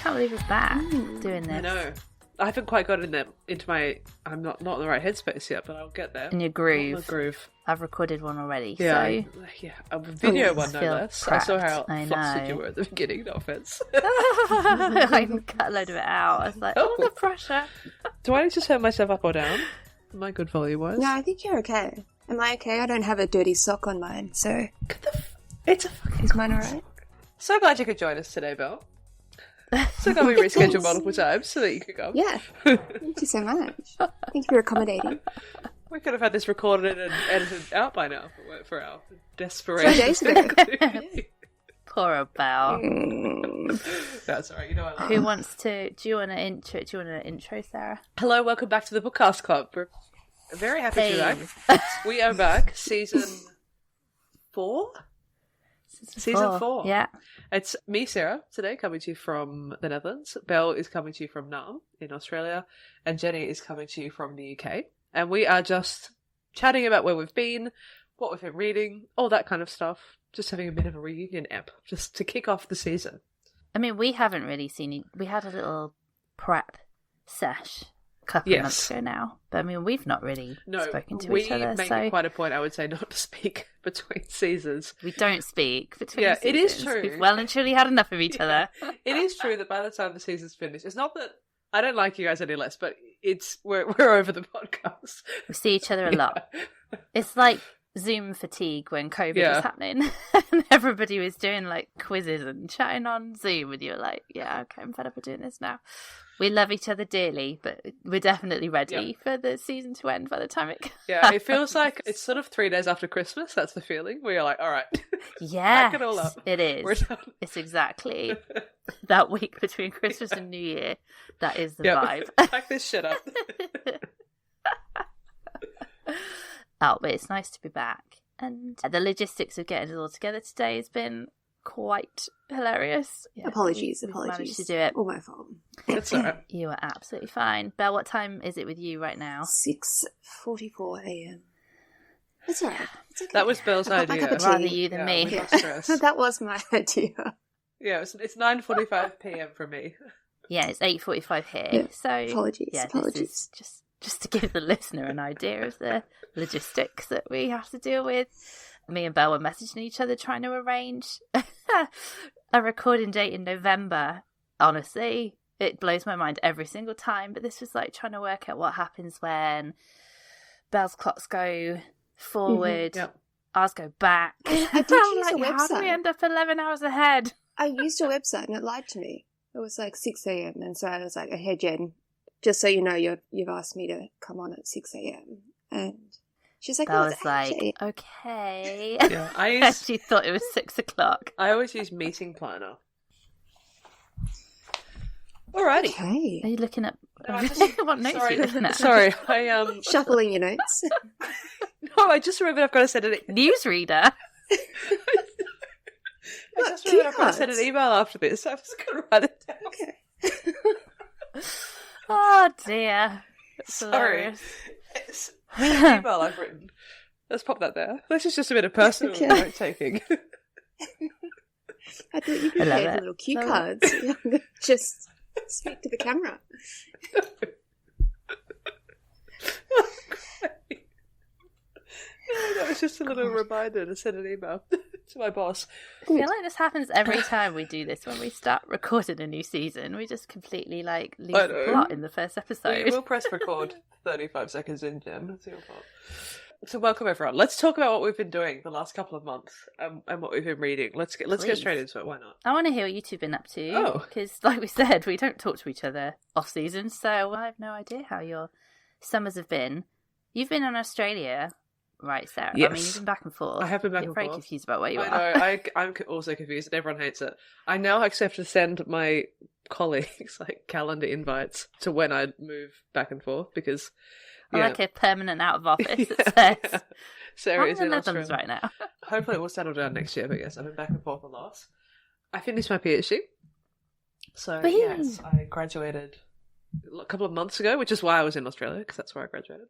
Can't believe we're back doing this. I know. I haven't quite got into my. I'm not in the right headspace yet, but I'll get there. In your groove. Not in the groove. I've recorded one already. Yeah, So a video one, no feel less. prepped. I saw how I flustered know. you were at the beginning. No offense. I cut a load of it out. I was like, oh, the pressure. Do I need to turn myself up or down? Am I good volume-wise? No, I think you're okay. Am I okay? I don't have a dirty sock on mine, so... It's a fucking... Is mine alright? So glad you could join us today, Belle. So glad we rescheduled multiple times so that you could come. Yeah. Thank you so much. Thank you for accommodating. We could have had this recorded and edited out by now for our desperation. 2 days ago. Poor Belle. That's alright, you know I love Who wants to... Do you want an intro, Sarah? Hello, welcome back to the Bookcast Club. We're very happy to be back. We are back, season 4? Season 4. Yeah. It's me, Sarah, today, coming to you from the Netherlands. Belle is coming to you from Naarm in Australia. And Jenny is coming to you from the UK. And we are just chatting about where we've been, what we've been reading, all that kind of stuff. Just having a bit of a reunion ep, just to kick off the season. I mean, we haven't really seen you. We had a little prep sesh a couple of months ago now. But I mean, we've not really spoken to each other. We make it quite a point, I would say, not to speak between seasons. We don't speak between seasons. It is true. We've well and truly had enough of each other. It is true that by the time the season's finished, it's not that I don't like you guys any less, but we're over the podcast. We see each other a lot. It's like Zoom fatigue when COVID was happening. And everybody was doing like quizzes and chatting on Zoom, and you were like, yeah, okay, I'm fed up of doing this now. We love each other dearly, but we're definitely ready for the season to end by the time it comes. Yeah, it feels like it's sort of 3 days after Christmas. That's the feeling. We are like, all right. Yes, pack it all up. It is. We're done. It's exactly that week between Christmas and New Year. That is the vibe. Pack this shit up. Oh, but it's nice to be back. And the logistics of getting it all together today has been quite hilarious. Yeah, Apologies. Managed to do it. All my fault. That's all right. You are absolutely fine. Belle, what time is it with you right now? 6:44 a.m. It's alright. It's okay. That was Belle's idea. Rather you than me. That was my idea. Yeah, it's 9:45 p.m. for me. Yeah, it's 8:45 here. Yeah. So Apologies. This is just to give the listener an idea of the logistics that we have to deal with. Me and Belle were messaging each other trying to arrange a recording date in November. Honestly, it blows my mind every single time. But this was like trying to work out what happens when Belle's clocks go forward, ours go back. I did use a website. How do we end up 11 hours ahead? I used a website and it lied to me. It was like 6 a.m. and so I was like, hey Jen, just so you know, you've asked me to come on at 6 a.m. and she's like, I was like, okay. Yeah, I actually thought it was 6 o'clock. I always use Meeting Planner. Alrighty. Okay. Are you looking at what notes are Sorry. you looking at? Sorry, I Shuffling your notes. No, I just remembered I've got to send it. Newsreader. I just remembered I've got to send an email after this. I was going to write it down. Okay. Oh dear. Sorry. It's an email I've written. Let's pop that there. This is just a bit of personal note taking. I thought you prepared little cue cards. Just speak to the camera. No, that was just a little reminder to send an email to my boss. I feel like this happens every time we do this when we start recording a new season. We just completely like leave the plot in the first episode. We'll press record 35 seconds in, Jen. That's your fault. So welcome everyone. Let's talk about what we've been doing the last couple of months and what we've been reading. Let's get straight into it. Why not? I want to hear what you two have been up to. Oh. Because like we said, we don't talk to each other off season, so I have no idea how your summers have been. You've been in Australia. Right, Sarah. Yes. I mean, you've been back and forth. I have been back You're and very forth. confused about where you are. I know. I'm also confused, and everyone hates it. I now actually have to send my colleagues like calendar invites to when I move back and forth because like a permanent out of office. It says. Sarah I'm is in in the Australia Netherlands right now. Hopefully, it will settle down next year. But yes, I've been back and forth a lot. I finished my PhD, so yes, I graduated a couple of months ago, which is why I was in Australia because that's where I graduated.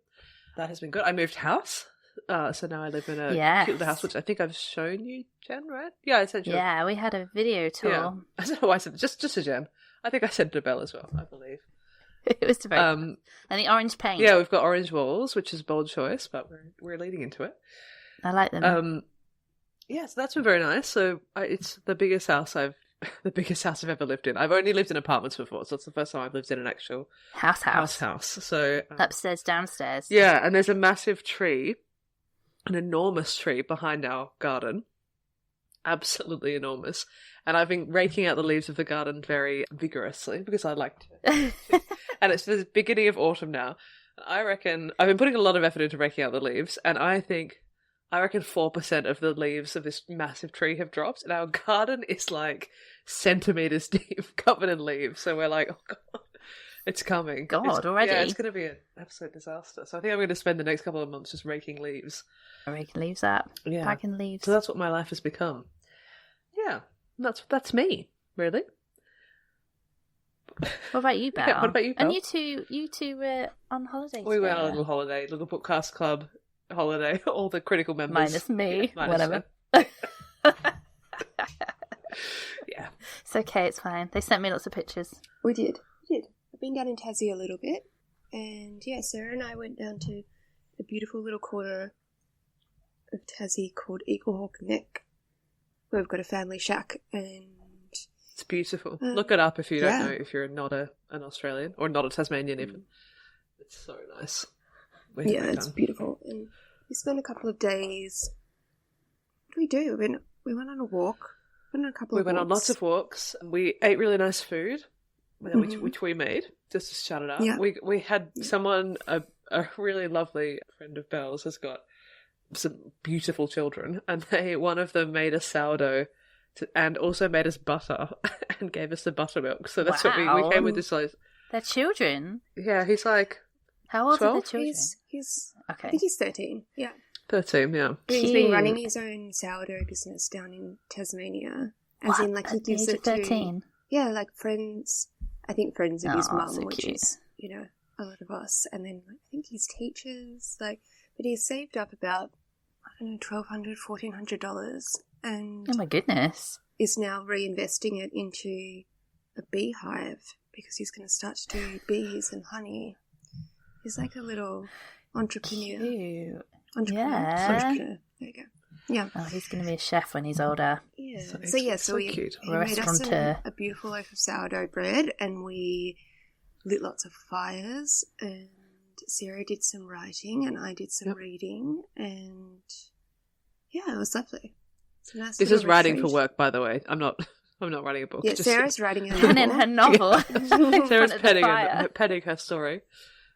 That has been good. I moved house. So now I live in a cute little house, which I think I've shown you, Jen, right? Yeah, I sent you. Yeah, we had a video tour. Yeah. I don't know why I said just to Jen. I think I said to Belle as well, I believe. It was very and the orange paint. Yeah, we've got orange walls, which is a bold choice, but we're leading into it. I like them. Yeah, so that's been very nice. So it's the biggest house I've ever lived in. I've only lived in apartments before, so it's the first time I've lived in an actual house. So upstairs, downstairs. Yeah, and there's a massive tree, an enormous tree behind our garden. Absolutely enormous. And I've been raking out the leaves of the garden very vigorously because I like to. And it's the beginning of autumn now. I reckon I've been putting a lot of effort into raking out the leaves, and I reckon 4% of the leaves of this massive tree have dropped, and our garden is like centimeters deep, covered in leaves. So we're like, oh god, it's coming. Already? Yeah, it's going to be an absolute disaster. So I think I'm going to spend the next couple of months just raking leaves. Raking leaves up. Yeah. Bagging leaves. So that's what my life has become. Yeah, that's me, really. What about you, Belle? Yeah, what about you, Belle? And you two were on holiday We went on a together. little Bookcast Club holiday. All the critical members. Minus me. Yeah, whatever. Yeah. It's okay, it's fine. They sent me lots of pictures. We did. I've been down in Tassie a little bit, and yeah, Sarah and I went down to a beautiful little corner of Tassie called Eaglehawk Neck, where we've got a family shack, and it's beautiful. Look it up if you don't yeah. know, if you're not an Australian or not a Tasmanian even. It's so nice. Yeah, it's beautiful. And we spent a couple of days. What do we do? We went on a walk. We went on lots of walks. We ate really nice food, which we made, just to shout it out. Yeah. We had someone, a really lovely friend of Belle's has got some beautiful children, and one of them made a sourdough and also made us butter and gave us the buttermilk. So that's what we came with this. Like, they're children? Yeah, he's like... How old 12? are the children? He's okay. I think he's 13, yeah. 13, yeah. He's been running his own sourdough business down in Tasmania. As in, like, he gives it to... 13? Yeah, like friends. I think friends of his mum, so which cute. is, a lot of us. And then I think his teachers, but he's saved up about, I don't know, $1,200, $1,400. And oh my goodness. Is now reinvesting it into a beehive because he's going to start to do bees and honey. He's like a little entrepreneur. Cute. Entrepreneur. There you go. Yeah. Oh, he's going to be a chef when he's older. Yeah. So cute. He made us a beautiful loaf of sourdough bread, and we lit lots of fires, and Sarah did some writing, and I did some reading, and yeah, it was lovely. It's a nice this is writing for work, by the way. I'm not writing a book. Yeah, Sarah's writing a novel. And in her novel. Sarah's penning her story.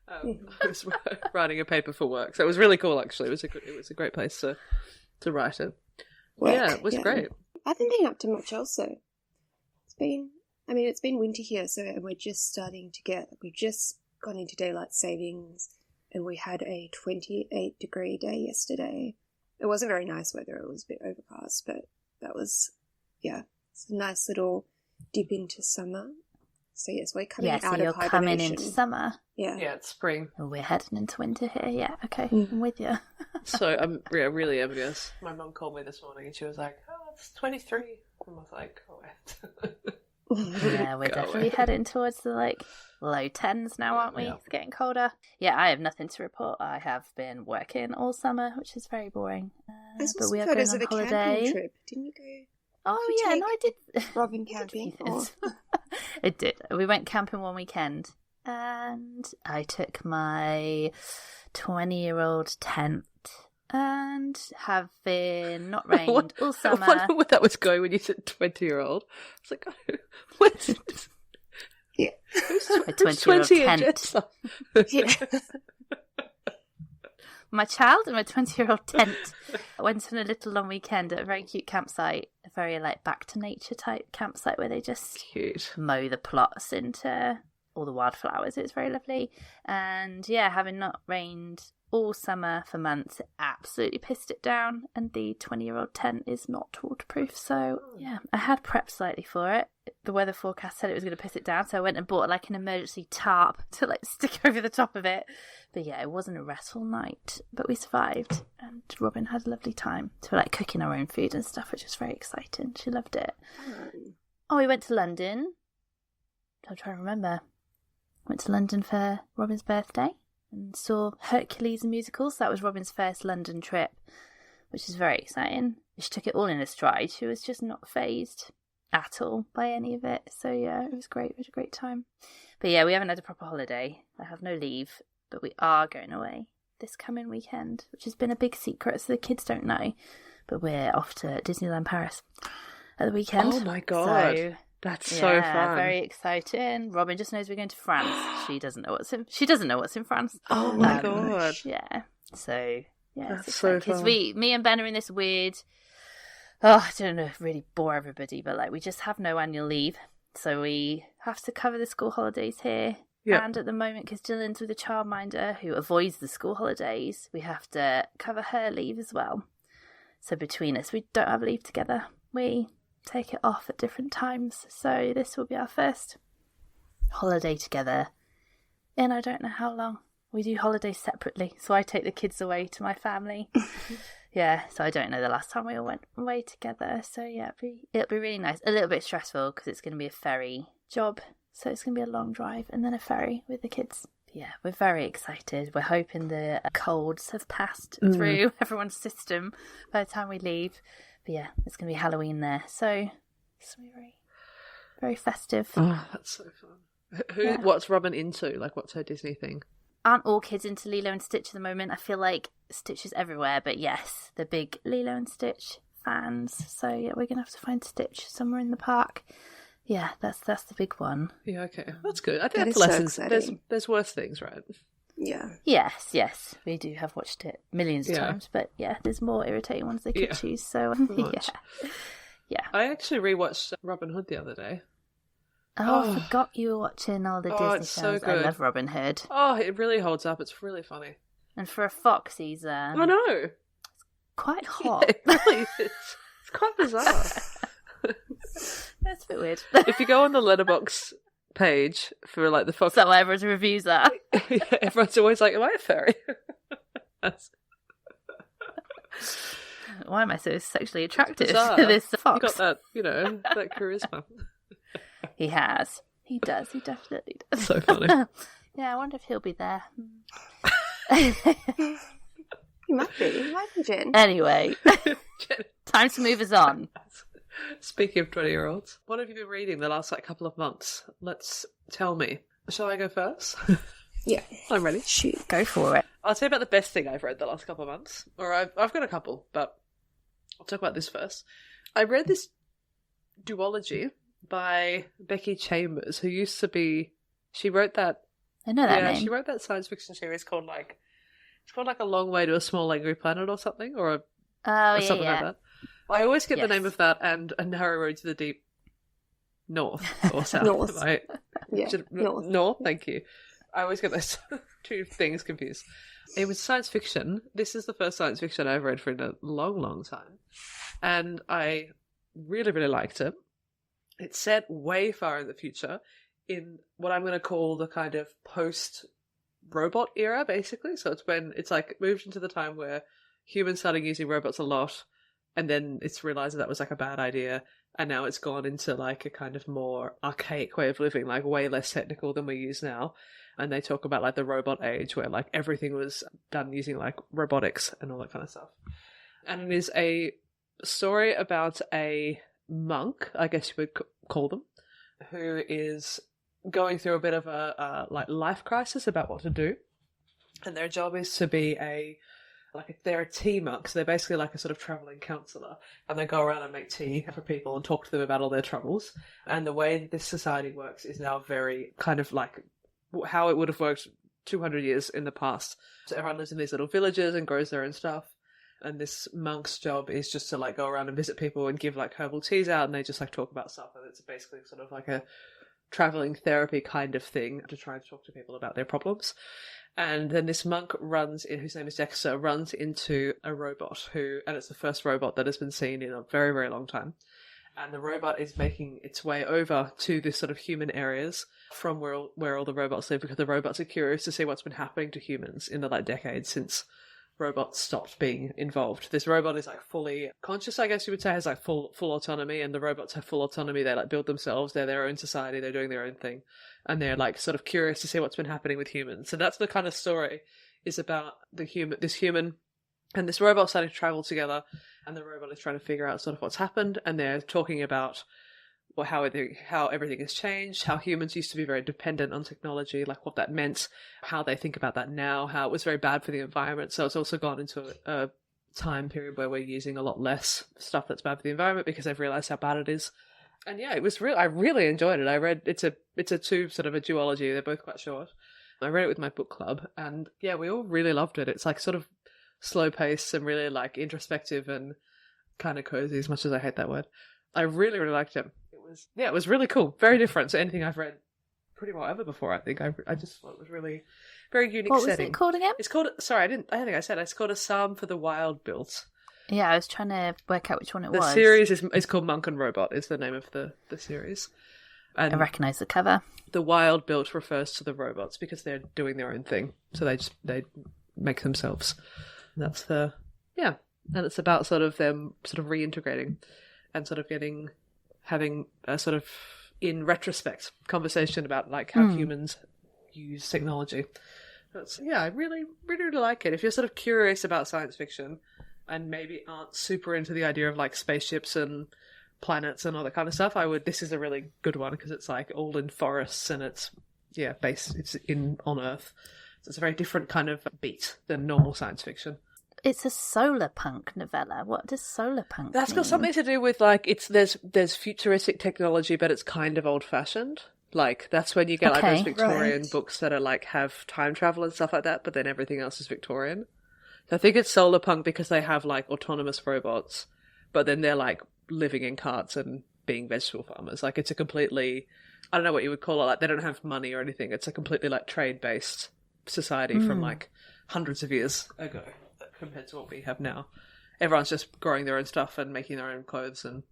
I was writing a paper for work, so it was really cool. Actually, it was a great place to write it. Yeah, it was great. I haven't been up to much else though. It's been winter here, so we're just starting to we've just gone into daylight savings, and we had a 28-degree day yesterday. It wasn't very nice weather. It was a bit overcast, but that was, it's a nice little dip into summer. So yes, we're coming out of hibernation. You're coming into summer. Yeah. Yeah, it's spring. Oh, we're heading into winter here. Yeah, okay, I'm with you. So I'm really envious. My mum called me this morning and she was like, "Oh, it's 23." And I was like, "Oh, wait." Yeah, we're definitely heading towards the low 10s now, aren't we? Yeah. It's getting colder. Yeah, I have nothing to report. I have been working all summer, which is very boring. But we are going on holiday. Camping trip. Didn't you go? Oh yeah, no, I did. Robin camping. I did. We went camping one weekend, and I took my 20-year-old tent, and have been not rained all summer. I wonder where that was going when you said 20-year-old. I was like, oh, what's it? Yeah, a 20-year-old tent. Yeah. My child and my 20-year-old tent. I went on a little long weekend at a very cute campsite, a very back to nature type campsite where they just mow the plots into all the wildflowers. It was very lovely. And yeah, having not rained all summer for months, it absolutely pissed it down. And the 20-year-old tent is not waterproof. So yeah, I had prepped slightly for it. The weather forecast said it was going to piss it down, so I went and bought an emergency tarp to stick over the top of it. But yeah, it wasn't a restful night, but we survived, and Robin had a lovely time. So we're cooking our own food and stuff, which was very exciting. She loved it. Oh, we went to London. I'm trying to remember. Went to London for Robin's birthday and saw Hercules the musical. So that was Robin's first London trip, which is very exciting. She took it all in a stride. She was just not fazed at all by any of it. So yeah, it was great. It was a great time. But yeah, we haven't had a proper holiday. I have no leave, but we are going away this coming weekend, which has been a big secret, so the kids don't know. But we're off to Disneyland Paris at the weekend. Oh my god. So, that's so fun. Very exciting. Robin just knows we're going to France. She doesn't know what's in France. Oh my god. Yeah. So yeah, that's so fun. Because me and Ben are in this weird. I don't know, really bore everybody, but like we just have no annual leave, so we have to cover the school holidays here. Yep. And at the moment, because Dylan's with a childminder who avoids the school holidays, we have to cover her leave as well. So between us, we don't have leave together. We take it off at different times. So this will be our first holiday together in I don't know how long. We do holidays separately. So I take the kids away to my family. Yeah, so I don't know the last time we all went away together. So yeah, it'll be really nice. A little bit stressful because it's going to be a ferry job. So it's going to be a long drive and then a ferry with the kids. Yeah, we're very excited. We're hoping the colds have passed through everyone's system by the time we leave. But yeah, it's going to be Halloween there. So it's going to be very, very festive. Oh, that's so fun. What's Robin into? Like, what's her Disney thing? Aren't all kids into Lilo and Stitch at the moment? I feel like Stitch is everywhere. But yes, the big Lilo and Stitch fans. So yeah, we're going to have to find Stitch somewhere in the park. Yeah, that's the big one. Yeah, okay. That's good. I think lessons, there's worse things, right? Yeah. Yes. We do have watched it millions of times, but yeah, there's more irritating ones they could choose, so yeah. I actually rewatched Robin Hood the other day. I forgot you were watching all the Disney it's so shows. good. I love Robin Hood. Oh, it really holds up. It's really funny. And for a fox, he's I know. Quite hot. It really is. It's quite bizarre. That's a bit weird. If you go on the Letterboxd page for like the fox, is that why everyone's reviews are? Everyone's always like, "Am I a fairy?" Why am I so sexually attracted to this fox? You got that, that charisma. He has. He does. He definitely does. So funny. Yeah, I wonder if he'll be there. He might be, Jen. Anyway, time to move us on. Speaking of 20-year-olds, what have you been reading the last couple of months? Tell me. Shall I go first? Yeah. I'm ready. Shoot. Go for it. I'll tell you about the best thing I've read the last couple of months. Or I've got a couple, but I'll talk about this first. I read this duology by Becky Chambers, who used to be... She wrote that... I know that name. She wrote that science fiction series called It's called A Long Way to a Small Angry Planet or something, or something like that. I always get the name of that and A Narrow Road to the Deep North or South. North. North. North, thank you. I always get those two things confused. It was science fiction. This is the first science fiction I've read for a long, long time. And I really, really liked it. It's set way far in the future in what I'm going to call the kind of post-robot era, basically. So it's moved into the time where humans started using robots a lot. And then it's realised that was a bad idea. And now it's gone into a kind of more archaic way of living, way less technical than we use now. And they talk about the robot age where everything was done using robotics and all that kind of stuff. And it is a story about a monk, I guess you would call them, who is going through a bit of a life crisis about what to do. And their job is to be they're a tea monk, so they're basically a sort of travelling counsellor, and they go around and make tea for people and talk to them about all their troubles. And the way that this society works is now very kind of how it would have worked 200 years in the past. So everyone lives in these little villages and grows their own stuff. And this monk's job is just to go around and visit people and give herbal teas out, and they just talk about stuff. And it's basically sort of a travelling therapy kind of thing to try and talk to people about their problems. And then this monk whose name is Dexter, runs into a robot and it's the first robot that has been seen in a very, very long time. And the robot is making its way over to this sort of human areas from where all the robots live, because the robots are curious to see what's been happening to humans in the decades since robots stopped being involved. This robot is like fully conscious, I guess you would say, has like full autonomy, and the robots have full autonomy. They like build themselves, they're their own society, they're doing their own thing, and they're like sort of curious to see what's been happening with humans. So that's the kind of story, is about this human and this robot starting to travel together, and the robot is trying to figure out sort of what's happened, and they're talking about how everything has changed, how humans used to be very dependent on technology, like what that meant, how they think about that now, how it was very bad for the environment. So it's also gone into a time period where we're using a lot less stuff that's bad for the environment because they've realised how bad it is. And yeah, it was I really enjoyed it. I read it's a two sort of a duology. They're both quite short. I read it with my book club, and yeah, we all really loved it. It's like sort of slow paced and really like introspective and kind of cozy, as much as I hate that word. I really, really liked it. It was really cool. Very different to anything I've read pretty well ever before, I think. I just thought it was really very unique setting. What was it called again? It's called, sorry, I think I said it. It's called A Psalm for the Wild Built. Yeah, I was trying to work out which one it was. The series is called Monk and Robot, is the name of the series. And I recognise the cover. The Wild Built refers to the robots because they're doing their own thing. So they make themselves. And that's and it's about sort of them sort of reintegrating and sort of having a sort of, in retrospect, conversation about like how humans use technology. I really, really, really like it. If you're sort of curious about science fiction and maybe aren't super into the idea of like spaceships and planets and all that kind of stuff, this is a really good one because it's like all in forests and it's on Earth. So it's a very different kind of beat than normal science fiction. It's a solar punk novella. What does solar punk That's mean? got something to do with like there's futuristic technology, but it's kind of old fashioned. Like that's when you get like those Victorian books that are like have time travel and stuff like that, but then everything else is Victorian. So I think it's solar punk because they have like autonomous robots, but then they're like living in carts and being vegetable farmers. Like it's a completely, I don't know what you would call it. Like they don't have money or anything. It's a completely like trade based society from like hundreds of years ago compared to what we have now. Everyone's just growing their own stuff and making their own clothes and,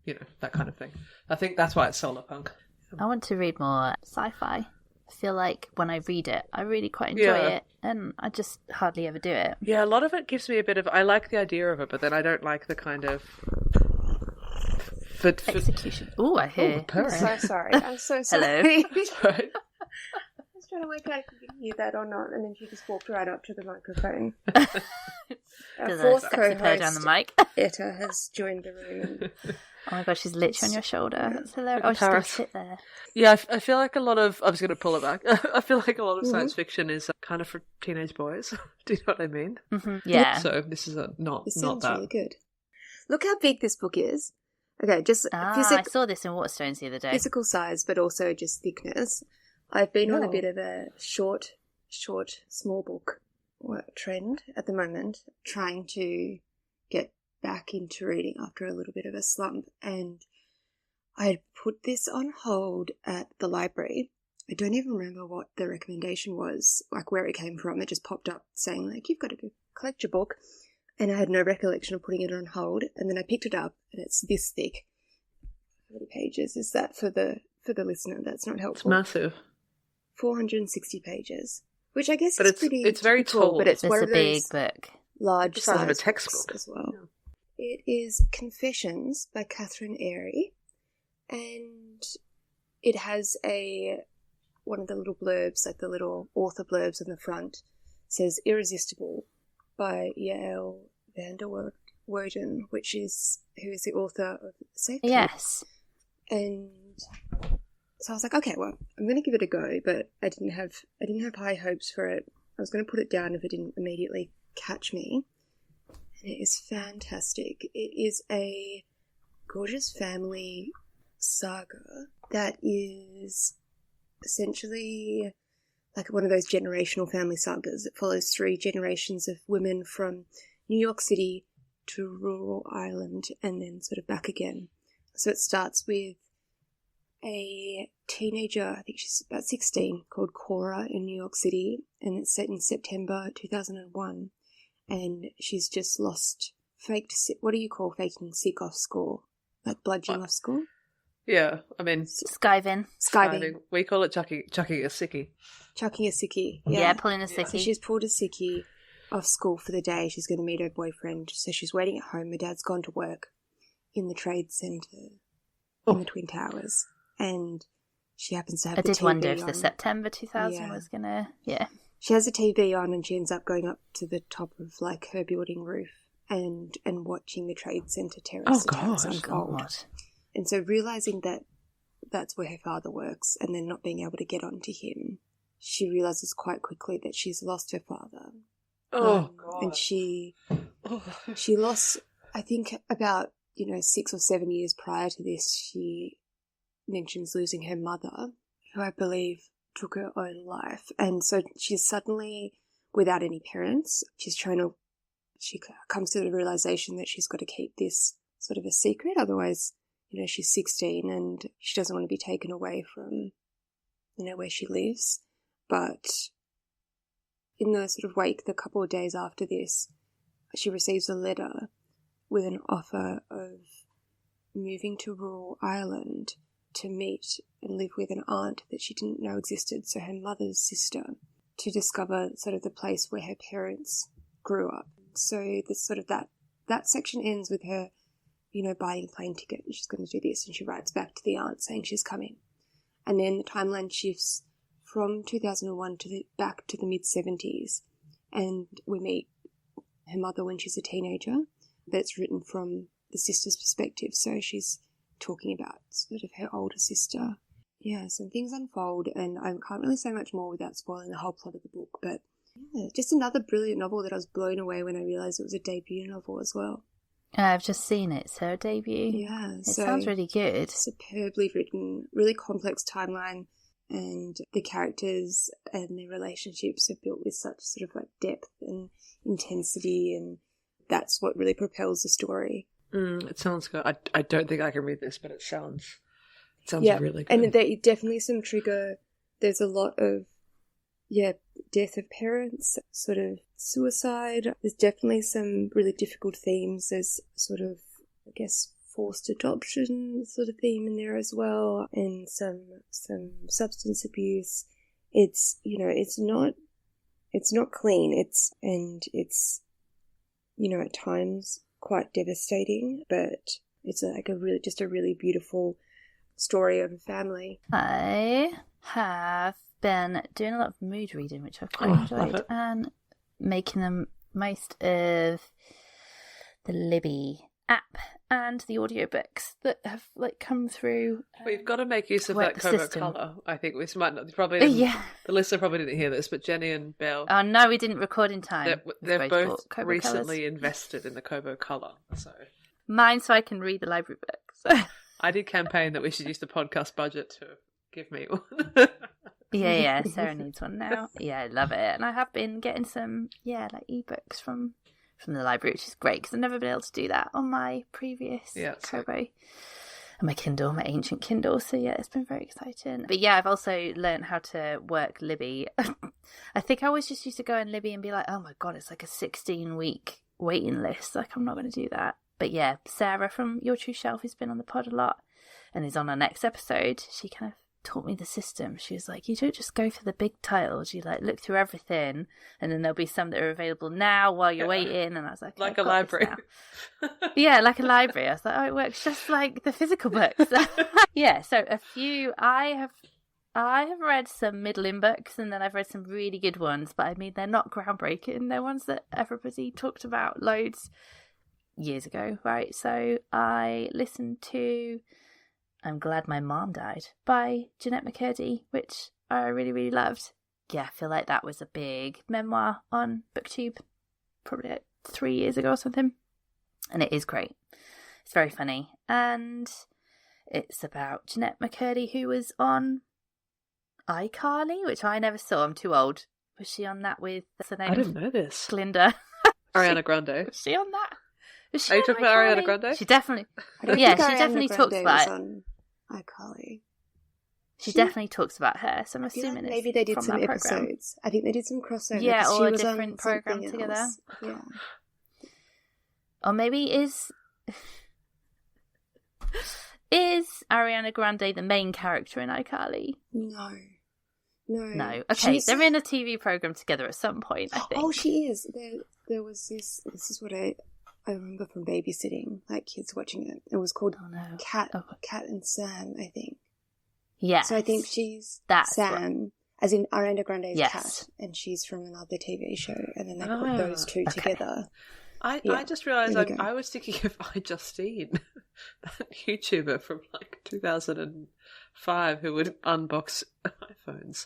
you know, that kind of thing. I think that's why it's solar punk. I want to read more sci-fi. I feel like when I read it, I really quite enjoy it, and I just hardly ever do it. Yeah, a lot of it gives me a bit of... I like the idea of it, but then I don't like the kind of... Execution. Oh, I hear. I'm so sorry. I'm so sorry. Hello. Sorry. I was trying to work out if you could hear that or not, and then she just walked right up to the microphone. Our fourth co-host, down the mic. Etta, has joined the room. Oh my gosh, she's literally on your shoulder. That's hilarious. Oh, she's going to sit there. Yeah, I feel like a lot of... I'm just going to pull it back. I feel like a lot of science fiction is kind of for teenage boys. Do you know what I mean? Mm-hmm. Yeah. So this is not sounds that. really good. Look how big this book is. Okay, just I saw this in Waterstones the other day. Physical size, but also just thickness. I've been on a bit of a short, small book trend at the moment, trying to get back into reading after a little bit of a slump, and I had put this on hold at the library. I don't even remember what the recommendation was, like where it came from. It just popped up saying, like, you've got to go collect your book, and I had no recollection of putting it on hold, and then I picked it up, and it's this thick. How many pages is that for the listener? That's not helpful. It's massive. 460 pages, which I guess but is pretty... It's very tall. But it's one a of big those book. Large size size of a textbook as well. Yeah. It is Confessions by Catherine Airey, and it has one of the little blurbs, like the little author blurbs on the front, says Irresistible by Yael van der Woerden, who is the author of Safety. Yes. And so I was like, okay, well, I'm going to give it a go, but I didn't have high hopes for it. I was going to put it down if it didn't immediately catch me. And it is fantastic. It is a gorgeous family saga that is essentially like one of those generational family sagas. It follows 3 generations of women from New York City to rural Ireland and then sort of back again. So it starts with a teenager, I think she's about 16, called Cora in New York City, and it's set in September 2001. And she's just what do you call faking sick off school? Like bludgeoning off school? Yeah, I mean... Skiving. We call it chucking a sickie. Chucking a sickie, Yeah, pulling a sickie. So she's pulled a sickie, off school for the day. She's going to meet her boyfriend. So she's waiting at home. Her dad's gone to work in the trade centre in the Twin Towers. And she happens to have the TV on. I did wonder if the September 2000 was going to... Yeah. She has the TV on and she ends up going up to the top of, like, her building roof and watching the trade centre terrace attacks unfold. God. And so realising that that's where her father works and then not being able to get onto him, she realises quite quickly that she's lost her father. God. And she lost, I think, about, 6 or 7 years prior to this, she mentions losing her mother, who I believe took her own life. And so she's suddenly without any parents. She comes to the realisation that she's got to keep this sort of a secret, otherwise, she's 16 and she doesn't want to be taken away from, where she lives. But in the sort of wake, the couple of days after this, she receives a letter with an offer of moving to rural Ireland to meet and live with an aunt that she didn't know existed, so her mother's sister, to discover sort of the place where her parents grew up. So this sort of that section ends with her, buying a plane ticket and she's going to do this, and she writes back to the aunt saying she's coming. And then the timeline shifts from 2001 back to the mid-70s, and we meet her mother when she's a teenager, but it's written from the sister's perspective, so she's talking about sort of her older sister. Yeah, some things unfold, and I can't really say much more without spoiling the whole plot of the book, but yeah, just another brilliant novel that I was blown away when I realised it was a debut novel as well. I've just seen it, so debut. Yeah. It sounds really good. Superbly written, really complex timeline, and the characters and their relationships are built with such sort of like depth and intensity, and that's what really propels the story. It sounds good. I don't think I can read this, but it sounds really good. And there definitely some trigger. There's a lot of, death of parents, sort of suicide. There's definitely some really difficult themes. There's sort of, I guess, forced adoption sort of theme in there as well, and some substance abuse. It's, it's not clean. It's at times quite devastating, but it's like a really beautiful story of a family. I have been doing a lot of mood reading, which I've quite enjoyed, and making the most of the Libby app and the audiobooks that have come through. We've got to make use of that Kobo colour. I think we might not probably didn't, the listener probably didn't hear this, but Jenny and Belle. Oh no, we didn't record in time. They've both recently invested in the Kobo colour, so mine, so I can read the library books. I did campaign that we should use the podcast budget to give me one. Yeah, Sarah needs one now. Yeah, I love it. And I have been getting some, ebooks from the library, which is great because I've never been able to do that on my previous Kobo. And my Kindle, my ancient Kindle. So yeah, it's been very exciting. But yeah, I've also learned how to work Libby. I think I always just used to go in Libby and be like, oh my God, it's like a 16-week waiting list. I'm not going to do that. But yeah, Sarah from Your True Shelf has been on the pod a lot and is on our next episode. She kind of taught me the system. She was like, you don't just go for the big titles, you look through everything, and then there'll be some that are available now while you're waiting. And I was like a library. Yeah, like a library. I was like, oh, it works just like the physical books. Yeah, so a few I have read some middling books, and then I've read some really good ones, but I mean, they're not groundbreaking. They're ones that everybody talked about loads years ago, right? So I listened to I'm Glad My Mom Died by Jeanette McCurdy, which I really, really loved. Yeah, I feel like that was a big memoir on BookTube, probably 3 years ago or something. And it is great. It's very funny. And it's about Jeanette McCurdy, who was on iCarly, which I never saw. I'm too old. Was she on that with the name? I didn't know this. Glinda. Ariana Grande. Was she on that? Are you talking about Ariana Grande? She definitely. Yeah, she definitely talks about it. iCarly. She definitely talks about her, so I'm assuming like maybe they did some episodes. Program. I think they did some crossover. Yeah, or she a was different program together. Else. Yeah. Or maybe is Ariana Grande the main character in iCarly? No, No. Okay, they're in a TV program together at some point, I think. Oh, she is. There was this is what I remember from babysitting, like kids watching it. It was called Cat and Sam, I think. Yeah. So I think she's Sam, as in Ariana Grande's Cat, and she's from another TV show, and then they put those two together. I just realised I was thinking of iJustine, that YouTuber from like 2005 who would unbox iPhones.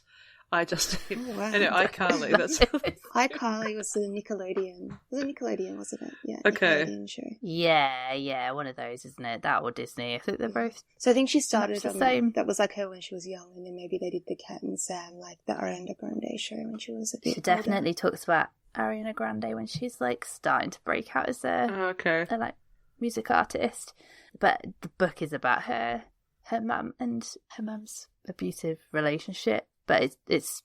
iJustine. Oh, wow. Anyway, iCarly. That's iCarly was the Nickelodeon. Was it Nickelodeon, wasn't it? Yeah. Okay. Nickelodeon show. Yeah, one of those, isn't it? That or Disney. I think they're both. So I think she started the on same. That was like her when she was young, and then maybe they did the Cat and Sam, like the Ariana Grande show when she was a bit. She definitely talks about Ariana Grande when she's like starting to break out as a like music artist. But the book is about her mum and her mum's abusive relationship. But it's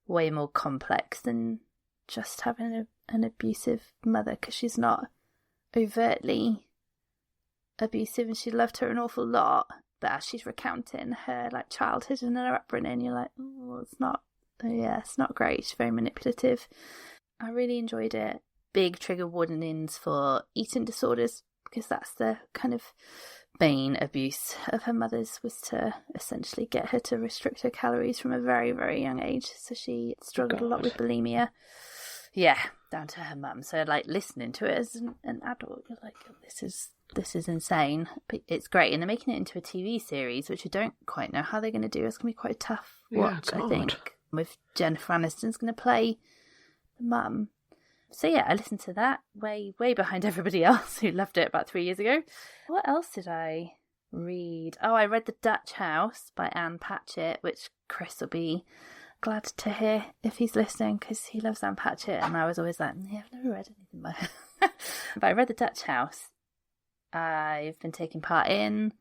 way more complex than just having an abusive mother, because she's not overtly abusive and she loved her an awful lot. But as she's recounting her like childhood and her upbringing, you're like, oh, it's not great. She's very manipulative. I really enjoyed it. Big trigger warnings for eating disorders, because that's the kind of main abuse of her mother's, was to essentially get her to restrict her calories from a very, very young age. So she struggled a lot with bulimia. Yeah, down to her mum. So like listening to it as an adult, you're like, oh, this is insane. But it's great, and they're making it into a TV series, which I don't quite know how they're going to do. It's going to be quite a tough watch, I think. With Jennifer Aniston's going to play the mum. So yeah, I listened to that way behind everybody else who loved it about 3 years ago. What else did I read? Oh, I read The Dutch House by Anne Patchett, which Chris will be glad to hear if he's listening, because he loves Anne Patchett, and I was always like, yeah, I've never read anything by her. But I read The Dutch House. I've been taking part in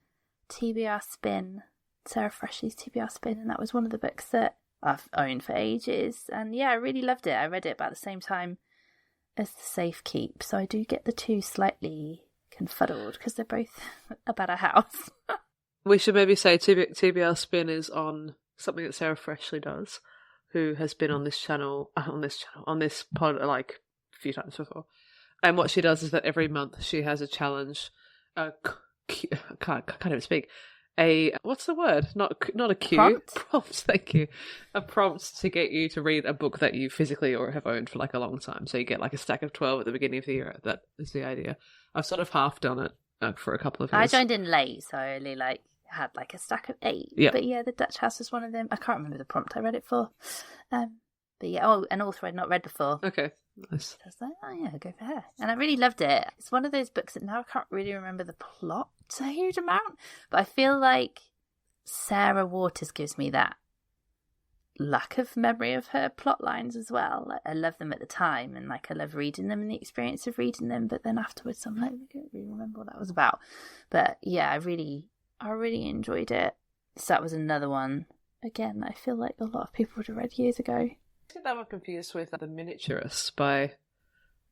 TBR Spin, Sarah Freshley's TBR Spin, and that was one of the books that I've owned for ages. And yeah, I really loved it. I read it about the same time as The Safe Keep, so I do get the two slightly confuddled because they're both about a house. We should maybe say TBR Spin is on something that Sarah Freshley does, who has been on this pod like a few times before. And what she does is that every month she has a challenge. I can't even speak. What's the word? Not a cue. Prompt. Thank you. A prompt to get you to read a book that you physically or have owned for like a long time. So you get like a stack of 12 at the beginning of the year. That is the idea. I've sort of half done it for a couple of years. I joined in late, so I only had like a stack of 8. Yeah. But yeah, The Dutch House was one of them. I can't remember the prompt I read it for. But yeah, an author I'd not read before. Okay, nice. So I was like, oh yeah, go for her. And I really loved it. It's one of those books that now I can't really remember the plot a huge amount, but I feel like Sarah Waters gives me that lack of memory of her plot lines as well. Like, I love them at the time, and like I love reading them and the experience of reading them, but then afterwards I'm like, I don't really remember what that was about. But yeah, I really enjoyed it. So that was another one, again, that I feel like a lot of people would have read years ago. I get that one confused with The Miniaturist by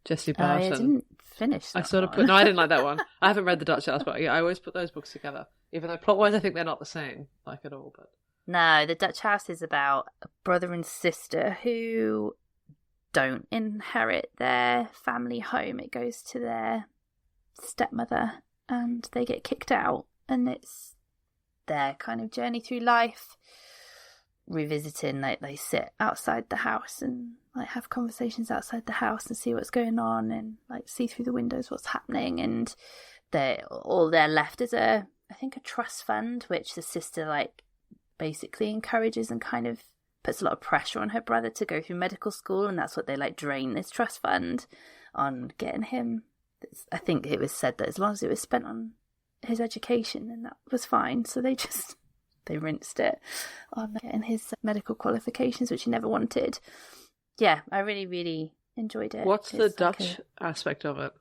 Jessie Barton. I didn't finish that I sort of put... No, I didn't like that one. I haven't read The Dutch House, but yeah, I always put those books together. Even though plot-wise I think they're not the same, like at all. But no, The Dutch House is about a brother and sister who don't inherit their family home. It goes to their stepmother, and they get kicked out. And it's their kind of journey through life, revisiting, like they sit outside the house and like have conversations outside the house and see what's going on, and like see through the windows what's happening. And they're left is I think a trust fund, which the sister like basically encourages and kind of puts a lot of pressure on her brother to go through medical school, and that's what they like drain this trust fund on getting him. I think it was said that as long as it was spent on his education, then that was fine. So they rinsed it on getting his medical qualifications, which he never wanted. Yeah, I really, really enjoyed it. What's the Dutch aspect of it?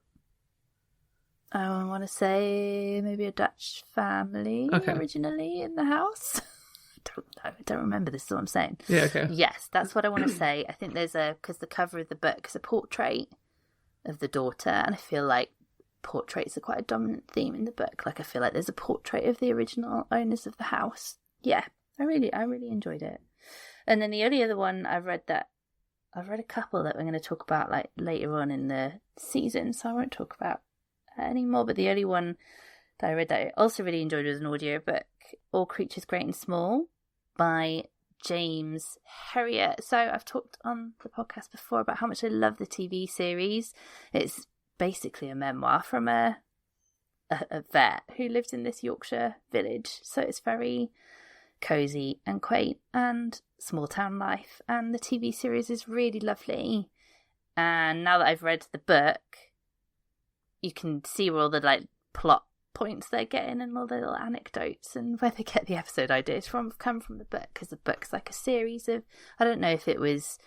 I want to say maybe a Dutch family originally in the house. I don't remember, this is what I'm saying. Yeah, okay. Yes, that's what I want to say. I think there's because the cover of the book is a portrait of the daughter, and I feel like portraits are quite a dominant theme in the book. Like I feel like there's a portrait of the original owners of the house. Yeah, I really enjoyed it. And then the only other one I've read a couple that we're going to talk about like later on in the season, so I won't talk about anymore. But the only one that I read that I also really enjoyed was an audiobook, All Creatures Great and Small by James Herriot. So I've talked on the podcast before about how much I love the TV series. It's basically a memoir from a vet who lived in this Yorkshire village. So it's very cosy and quaint and small town life, and the TV series is really lovely. And now that I've read the book, you can see where all the like plot points they're getting and all the little anecdotes and where they get the episode ideas from come from the book, because the book's like a series of, I don't know if it was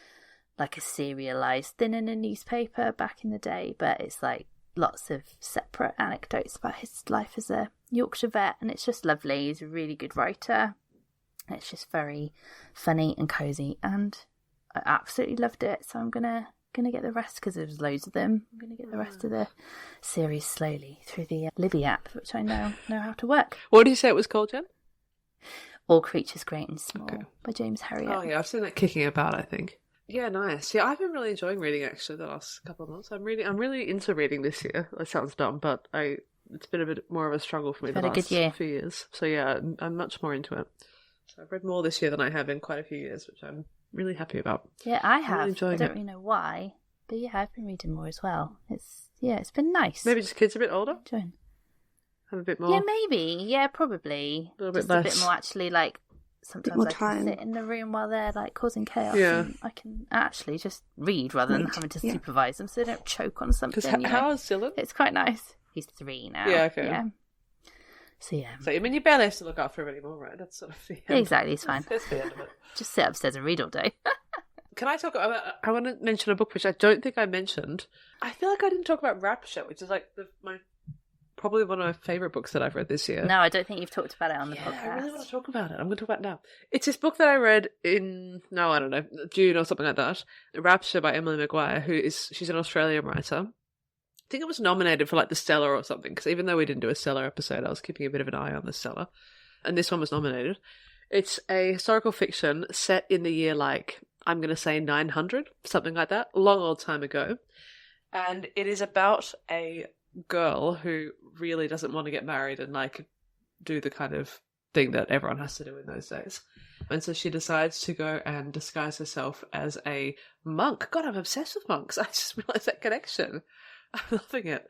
like a serialized thing in a newspaper back in the day, but it's like lots of separate anecdotes about his life as a Yorkshire vet, and it's just lovely. He's a really good writer. It's just very funny and cozy, and I absolutely loved it. So I'm gonna get the rest, because there's loads of them. I'm gonna get the rest of the series slowly through the Libby app, which I now know how to work. What did you say it was called, Jen? All Creatures Great and Small by James Herriot. Oh yeah, I've seen that kicking about, I think. Yeah, nice. Yeah, I've been really enjoying reading actually the last couple of months. I'm really into reading this year. It sounds dumb, but it's been a bit more of a struggle for me the last few years. So yeah, I'm much more into it. So I've read more this year than I have in quite a few years, which I'm really happy about. Yeah, I have. Really enjoying I don't really know why, but yeah, I've been reading more as well. It's been nice. Maybe just kids a bit older? Enjoying. Have a bit more. Yeah, maybe. Yeah, probably. A little bit just less. A bit more actually, like, sometimes I can sit in the room while they're like causing chaos. Yeah. And I can actually just read rather than having to supervise them so they don't choke on something. Because how is Dylan? It's quite nice. He's 3 now. Yeah, okay. Yeah. So yeah. So I mean, you barely have to look after him anymore, right? That's sort of the end. Exactly, it's fine. That's the end of it. Just sit upstairs and read all day. Can I talk about, I want to mention a book which I don't think I mentioned. I feel like I didn't talk about Rapture, which is like probably one of my favourite books that I've read this year. No, I don't think you've talked about it on the podcast. I really want to talk about it. I'm going to talk about it now. It's this book that I read in, I don't know, June or something like that. Rapture by Emily Maguire, she's an Australian writer. I think it was nominated for like the Stellar or something, because even though we didn't do a Stellar episode, I was keeping a bit of an eye on the Stellar. And this one was nominated. It's a historical fiction set in the year like, I'm going to say 900, something like that, a long old time ago. And it is about a girl who really doesn't want to get married and like do the kind of thing that everyone has to do in those days. And so she decides to go and disguise herself as a monk. God, I'm obsessed with monks. I just realised that connection. I'm loving it.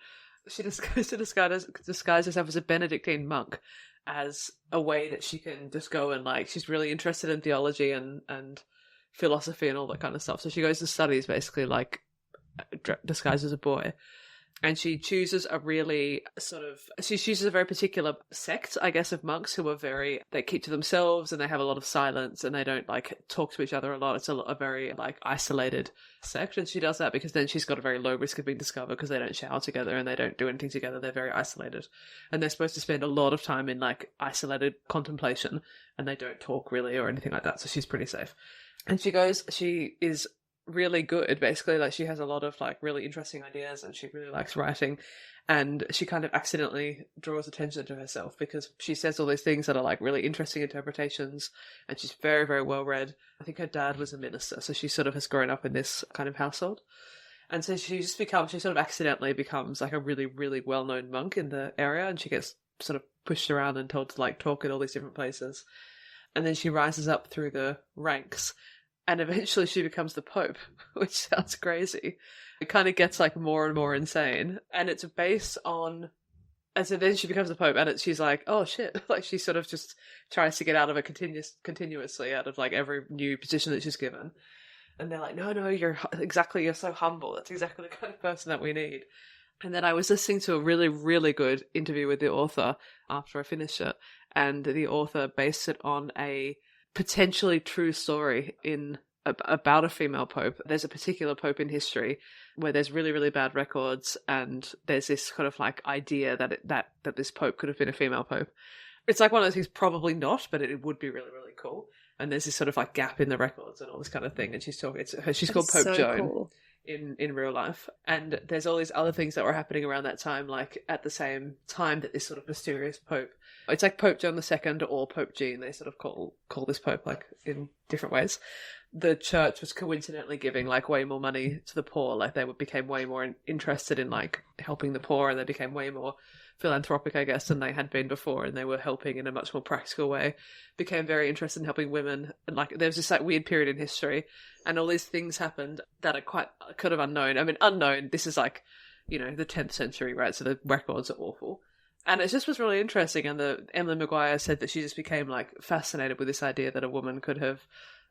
She decides to disguise herself as a Benedictine monk as a way that she can just go and like, she's really interested in theology and philosophy and all that kind of stuff. So she goes to studies basically like disguised as a boy. And she chooses a very particular sect, I guess, of monks who are they keep to themselves and they have a lot of silence and they don't like talk to each other a lot. It's a very like isolated sect. And she does that because then she's got a very low risk of being discovered because they don't shower together and they don't do anything together. They're very isolated. And they're supposed to spend a lot of time in like isolated contemplation and they don't talk really or anything like that. So she's pretty safe. And she is really good, basically. Like she has a lot of like really interesting ideas and she really likes writing, and she kind of accidentally draws attention to herself because she says all these things that are like really interesting interpretations, and she's very, very well read. I think her dad was a minister, so she sort of has grown up in this kind of household, and so she sort of accidentally becomes like a really, really well-known monk in the area, and she gets sort of pushed around and told to like talk at all these different places, and then she rises up through the ranks. And eventually she becomes the Pope, which sounds crazy. It kind of gets like more and more insane. And it's based on... And so then she becomes the Pope and she's like, oh shit. Like she sort of just tries to get out of it continuously out of like every new position that she's given. And they're like, no, you're so humble. That's exactly the kind of person that we need. And then I was listening to a really, really good interview with the author after I finished it. And the author based it on a potentially true story about a female pope. There's a particular pope in history where there's really, really bad records, and there's this kind of like idea that this pope could have been a female pope. It's like one of those things, probably not, but it would be really, really cool. And there's this sort of like gap in the records and all this kind of thing. And she's called Pope Joan. Cool. in real life. And there's all these other things that were happening around that time, like at the same time that this sort of mysterious Pope, it's like Pope John II or Pope Jean, they sort of call this Pope like in different ways. The church was coincidentally giving like way more money to the poor, like they became way more interested in like helping the poor, and they became way more philanthropic, I guess, than they had been before, and they were helping in a much more practical way, became very interested in helping women, and like there was this like weird period in history, and all these things happened that are quite kind of unknown. I mean, unknown, this is like, you know, the 10th century, right? So the records are awful. And it just was really interesting, and Emily Maguire said that she just became like fascinated with this idea that a woman could have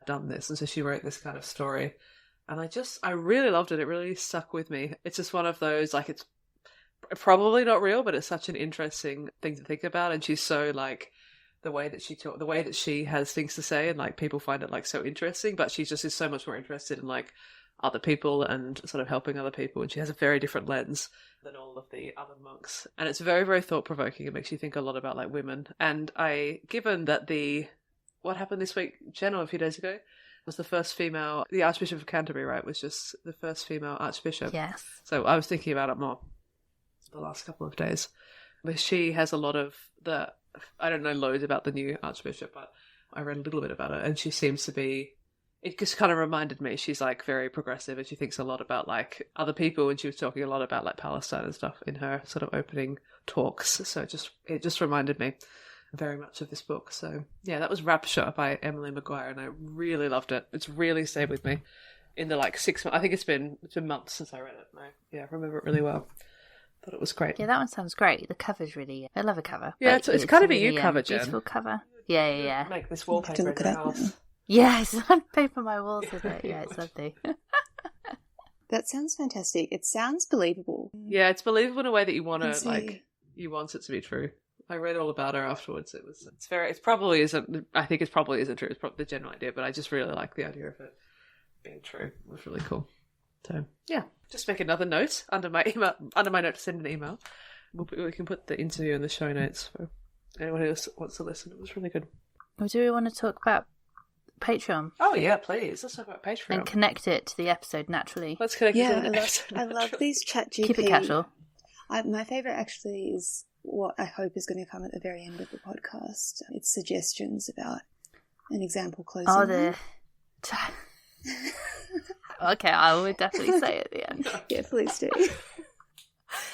done this, and so she wrote this kind of story, and I really loved it. It really stuck with me. It's just one of those, like, it's probably not real, but it's such an interesting thing to think about, and she's so like the way that she has things to say, and like people find it like so interesting, but she just is so much more interested in like other people and sort of helping other people, and she has a very different lens than all of the other monks, and it's very, very thought-provoking. It makes you think a lot about like women, and given that what happened this week, Jen, or a few days ago, was the first female, the Archbishop of Canterbury, right, was just the first female Archbishop. Yes. So I was thinking about it more the last couple of days. But she has a lot of I don't know loads about the new Archbishop, but I read a little bit about it, and she seems to be, it just kind of reminded me, she's like very progressive, and she thinks a lot about like other people, and she was talking a lot about like Palestine and stuff in her sort of opening talks. So it just reminded me very much of this book. So yeah, that was Rapture by Emily Maguire, and I really loved it. It's really stayed with me in the like 6 months. I think it's been months since I read it. I remember it really well. Thought it was great. Yeah, that one sounds great. The cover's really, I love a cover. Yeah, it's kind of a you cover, Jen. Beautiful cover. Yeah. Make this wallpaper in your house. Yeah, it's on paper on my walls, isn't it? Yeah, it's lovely. That sounds fantastic. It sounds believable. Yeah, it's believable in a way that you want to, like, you want it to be true. I read all about her afterwards. It probably isn't, I think it probably isn't true. It's probably the general idea, but I just really like the idea of it being true. It was really cool. So, yeah, just make another note under my note to send an email. We can put the interview in the show notes for anyone who wants to listen. It was really good. Well, do we want to talk about Patreon? Oh, yeah, please. Let's talk about Patreon. And connect it to the episode naturally. Let's connect it to the episode. I love these ChatGPT. Keep it casual. My favourite actually is what I hope is going to come at the very end of the podcast. It's suggestions about an example closing. Oh, okay, I would definitely say at the end. Yeah, please do.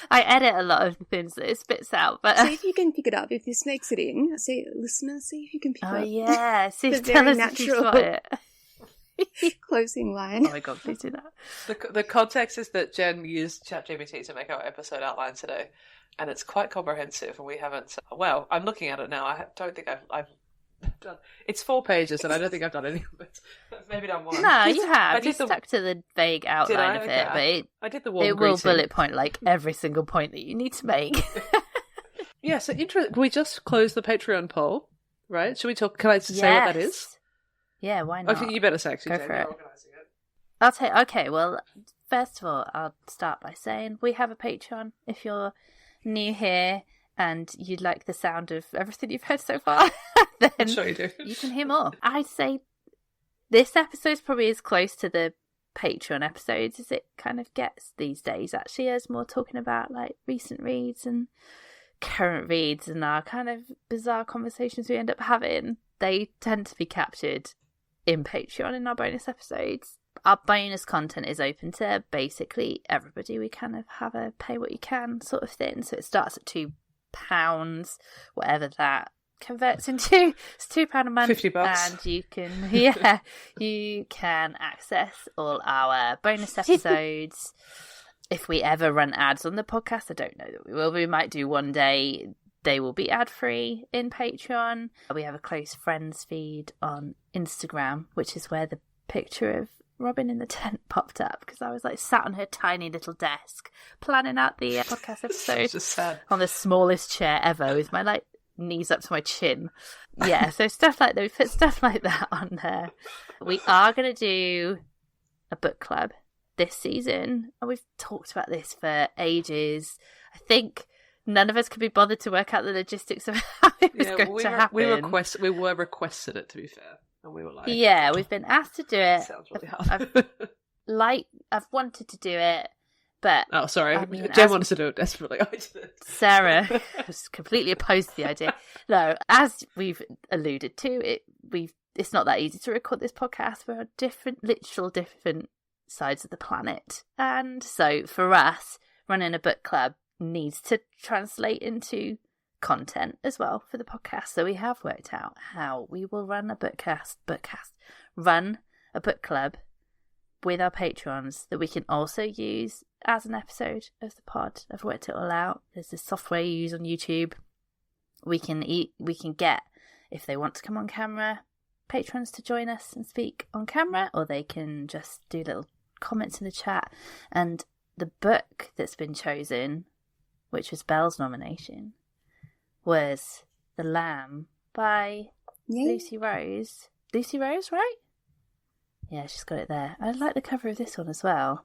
I edit a lot of the things that it spits out, but see if you can pick it up. If this makes it in, listeners, see if you can pick up. Oh yeah, see if very tell us natural if you spot it. closing line. Oh my god, please do that. The context is that Jen used ChatGPT to make our episode outline today, and it's quite comprehensive, and we haven't. Well, I'm looking at it now. I don't think I've done. It's 4 pages, and I don't think I've done any of it. I've maybe done one. No, you have. You stuck to the vague outline of it, but I did the warm it will greeting. bullet point like every single point that you need to make. Yeah. So we just closed the Patreon poll, right? Should we talk? Can I say what that is? Yeah, why not? I think you better say. Go for it. I'll take. Okay, well, first of all, I'll start by saying we have a Patreon. If you're new here and you like the sound of everything you've heard so far, then I'm sure you do. You can hear more. I'd say this episode's probably as close to the Patreon episodes as it kind of gets these days, actually, as more talking about like recent reads and current reads and our kind of bizarre conversations we end up having. They tend to be captured in Patreon in our bonus episodes. Our bonus content is open to basically everybody. We kind of have a pay what you can sort of thing. So it starts at £2, whatever that converts into. It's £2 a month. $50. And you can access all our bonus episodes. If we ever run ads on the podcast, I don't know that we will. We might do one day. They will be ad-free in Patreon. We have a close friends feed on Instagram, which is where the picture of Robin in the tent popped up, because I was like sat on her tiny little desk planning out the podcast episode just sad. On the smallest chair ever with my like knees up to my chin. Yeah, so stuff like that. We put stuff like that on there. We are going to do a book club this season. We've talked about this for ages. I think none of us could be bothered to work out the logistics of how it was going to happen. We were requested it, to be fair. And we were like... Yeah, we've been asked to do it. Sounds really hard. Like I've wanted to do it, but Oh, sorry. I mean, Jen wanted to do it desperately. I didn't. Sarah was completely opposed to the idea. No, as we've alluded to, it's not that easy to record this podcast. We're on different sides of the planet, and so for us, running a book club needs to translate into content as well for the podcast. So we have worked out how we will run a run a book club with our patrons that we can also use as an episode of the pod. I've worked it all out. There's this software you use on YouTube. We can get, if they want to come on camera, patrons to join us and speak on camera, or they can just do little comments in the chat. And the book that's been chosen, which was Belle's nomination, was The Lamb by Lucy Rose. Lucy Rose, right? Yeah, she's got it there. I like the cover of this one as well.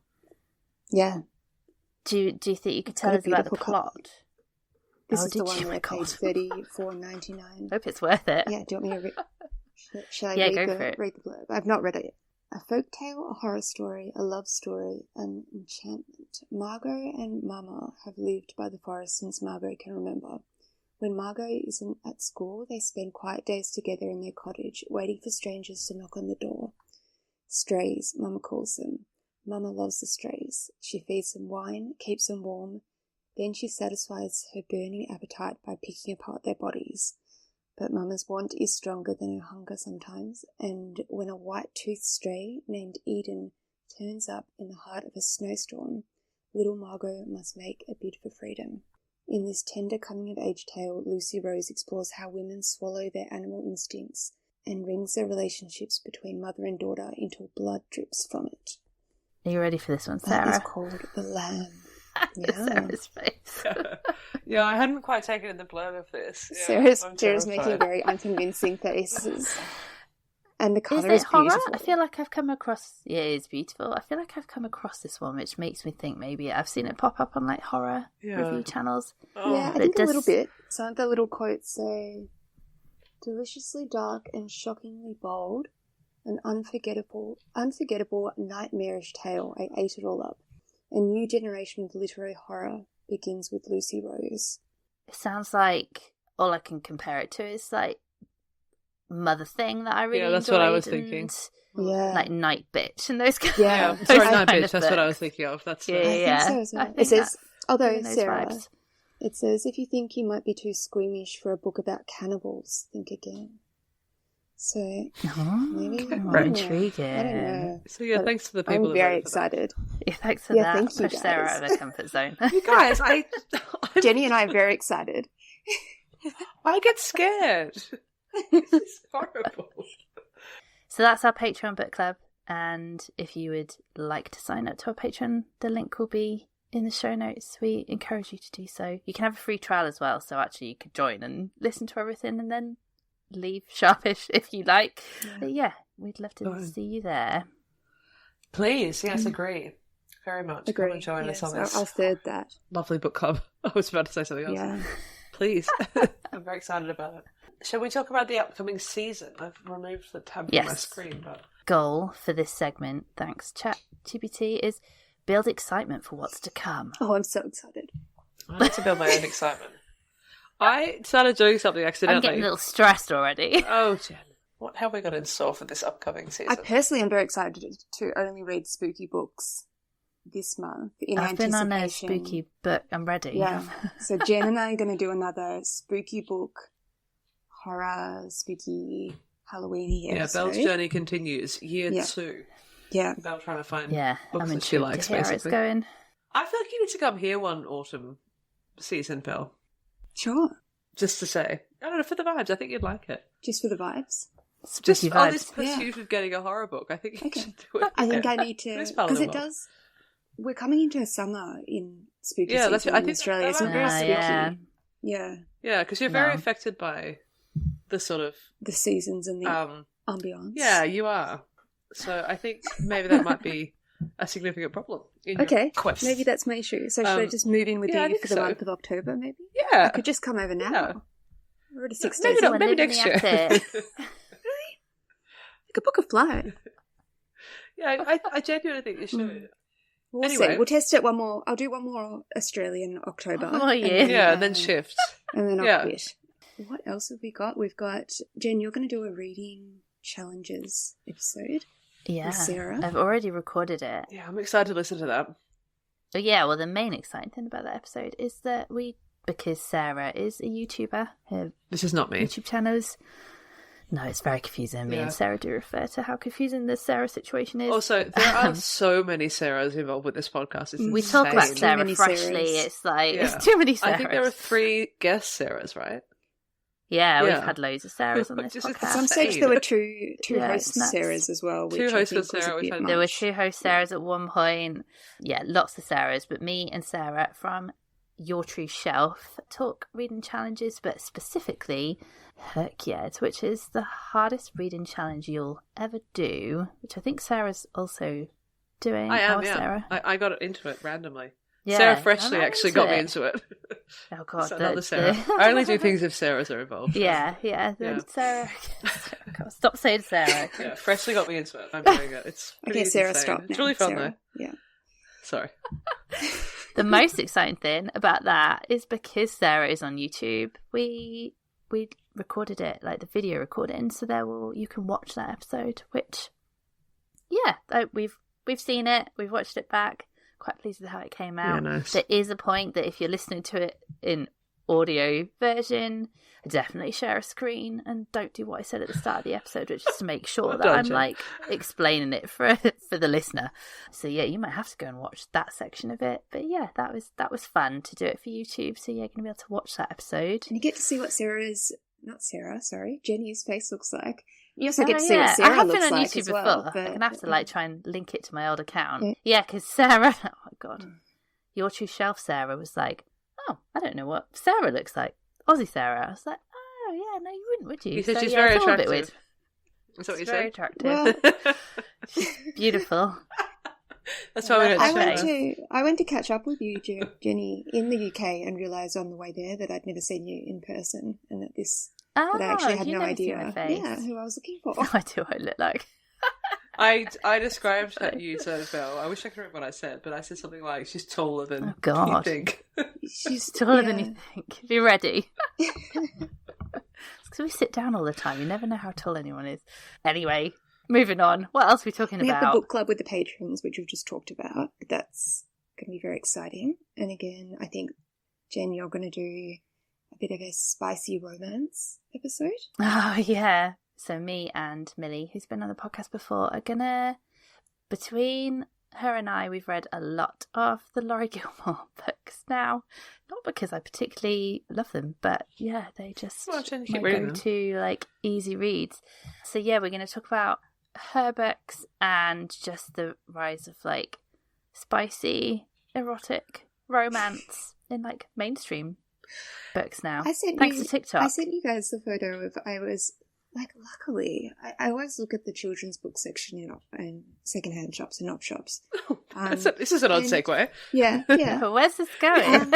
Yeah. Do you think you could tell us about the plot? This is the one where I paid $34.99. Hope it's worth it. Yeah, do you want me to read? Shall I read the blurb? I've not read it yet. A folktale, a horror story, a love story, an enchantment. Margot and Mama have lived by the forest since Margot can remember. When Margot isn't at school, they spend quiet days together in their cottage, waiting for strangers to knock on the door. Strays, Mama calls them. Mama loves the strays. She feeds them wine, keeps them warm. Then she satisfies her burning appetite by picking apart their bodies. But Mama's want is stronger than her hunger sometimes, and when a white-toothed stray named Eden turns up in the heart of a snowstorm, little Margot must make a bid for freedom. In this tender coming-of-age tale, Lucy Rose explores how women swallow their animal instincts and wrings the relationships between mother and daughter until blood drips from it. Are you ready for this one, Sarah? That is called The Lamb. Yeah. Sarah's face. Yeah, I hadn't quite taken in the blurb of this. Yeah, Sarah's making very unconvincing faces. And the colour is is horror? beautiful. I feel like I've come across... Yeah, it is beautiful. I feel like I've come across this one, which makes me think maybe I've seen it pop up on like horror review channels. Oh. Yeah, I think a little bit. Some of the little quotes say, deliciously dark and shockingly bold, an unforgettable, nightmarish tale. I ate it all up. A new generation of literary horror begins with Lucy Rose. It sounds like all I can compare it to is like Mother Thing that I really enjoyed. Yeah, that's what I was thinking. Yeah. Like Night Bitch and those kind Yeah, of sorry, Night kind Bitch, of that's what I was books. thinking of. That's Yeah, I think so as well. It says, although Sarah, vibes. it says, if you think you might be too squeamish for a book about cannibals, think again. So, maybe... Intriguing. I don't know. So yeah, thanks to the people. I'm very excited. Yeah, thanks for that. Thank you, Push Sarah guys. out of her comfort zone. You guys, Jenny and I are very excited. I get scared. This is horrible. So that's our Patreon book club, and if you would like to sign up to our Patreon, the link will be in the show notes. We encourage you to do so. You can have a free trial as well, so actually you could join and listen to everything and then leave sharpish if you like. But yeah, we'd love to see you there. Please, yes, agree. Very much. Agree. Come and join us on this I'll third that. lovely book club. I was about to say something else. Yeah. Please. I'm very excited about it. Shall we talk about the upcoming season? I've removed the tab from my screen, but goal for this segment, thanks ChatGPT, is build excitement for what's to come. Oh, I'm so excited. I need to build my own excitement. I started doing something accidentally. I'm getting a little stressed already. Oh, Jen. What have we got in store for this upcoming season? I personally am very excited to only read spooky books this month in I've been anticipation. on a spooky book. I'm ready. Yeah. So Jen and I are going to do another spooky book, horror, spooky, Halloween-y episode. Belle's journey continues. Year 2. Yeah. Belle trying to find I'm books that she likes, to hear basically. How it's going. I feel like you need to come here one autumn season, Belle. Sure. Just to say. I don't know, for the vibes, I think you'd like it. Just for the vibes? Just Spooky on vibes. this pursuit of getting a horror book, I think you should do it. I think I need to, This part of because the it world. does. We're coming into summer in spooky Yeah, that's season I in think Australia. that It's might very be spooky. Yeah. Yeah, because you're very No. affected by the sort of the seasons and the ambiance. yeah, you are. So I think maybe that might be a significant problem in your Okay, quest. maybe that's my issue. So should I just move in with yeah, I you think for the so. month of October, maybe? Yeah. I could just come over now. Yeah. We're already 6 Maybe days not, in. maybe living next the year. attic. I could book a flight. Yeah, I genuinely think you should. We'll Anyway. see. We'll test it one more. I'll do one more Australian October. Oh, yeah. Yeah, then shift. And then I'll Yeah. quit. What else have we got? We've got, Jen, you're going to do a reading challenges episode Yeah. with Sarah. I've already recorded it. Yeah, I'm excited to listen to that. But yeah, well, the main exciting thing about that episode is that because Sarah is a YouTuber, her This is not me. YouTube channel is... No, it's very confusing. Me Yeah. and Sarah do refer to how confusing the Sarah situation is. Also, there are so many Sarahs involved with this podcast. It's We insane. talk about Too Sarah many freshly. Sarahs. It's like, Yeah. it's too many Sarahs. I think there are 3 guest Sarahs, right? Yeah, Yeah. we've had loads of Sarahs on this Just- podcast. At some stage, there were two Yeah, host it's nuts. Sarahs as well. Which Two I hosts think of was a Sarah, bit we've had- There were much. 2 host Sarahs at one point. Yeah, lots of Sarahs. But me and Sarah from Your True Shelf talk reading challenges, but specifically Herriot, which is the hardest reading challenge you'll ever do, which I think Sarah's also doing. I am, How is yeah. Sarah? I got into it randomly. Yeah, Sarah Freshly I'm actually into got me it. into it. Oh god, So another Sarah. I only do things if Sarahs are involved. Yeah. Yeah. Sarah. God, stop saying Sarah. Yeah, Freshly got me into it. I'm doing it. It's pretty Okay, Sarah, insane. stop It's now. really fun Sarah. Yeah. though. Sorry. The most exciting thing about that is because Sarah is on YouTube, we recorded it, like the video recording, so you can watch that episode, which we've seen it, we've watched it back, quite pleased with how it came out. Yeah, nice. There is a point that if you're listening to it in audio version, definitely share a screen and don't do what I said at the start of the episode, which is to make sure Well that done, I'm Jen. like explaining it for the listener. So yeah, you might have to go and watch that section of it. But yeah, that was fun to do it for YouTube. So yeah, you're gonna be able to watch that episode. And you get to see what Jenny's face looks like. You also get to see Oh, what I Sarah have looks been on like YouTube as well. before. But, I'm gonna have to try and link it to my old account. Yeah. Yeah, because Sarah, oh my god, Your True Shelf Sarah was like, oh, I don't know what Sarah looks like. Aussie Sarah. I was like, oh yeah, no, you wouldn't, would you? You said So, she's yeah, very it's all a bit attractive. weird. That's what you She's very said? attractive. Well, She's beautiful. That's why we don't I Okay. went to catch up with you, Jenny, in the UK and realised on the way there that I'd never seen you in person and that Oh, I actually had you no never see idea my face. yeah, who I was looking for. No idea what I look like. I described you to Belle. I wish I could remember what I said, but I said something like, she's taller than Oh, God. you think. She's Taller than you think. Be ready. Because we sit down all the time. You never know how tall anyone is. Anyway, moving on. What else are we talking We have about? the book club with the patrons, which we've just talked about. That's going to be very exciting. And again, I think, Jen, you're going to do a bit of a spicy romance episode. Oh, yeah. So me and Millie, who's been on the podcast before, are going to, between her and I, we've read a lot of the Laurie Gilmore books now. Not because I particularly love them, but yeah, they just Well, Jen, keep my reading them. go-to, like, easy reads. So yeah, we're going to talk about her books and just the rise of, like, spicy, erotic romance in, like, mainstream books now. Thanks to TikTok. I sent you guys the photo of, I was, like, luckily, I always look at the children's book section in secondhand shops and op shops. This is an odd and- segue. Yeah, yeah. Where's this going?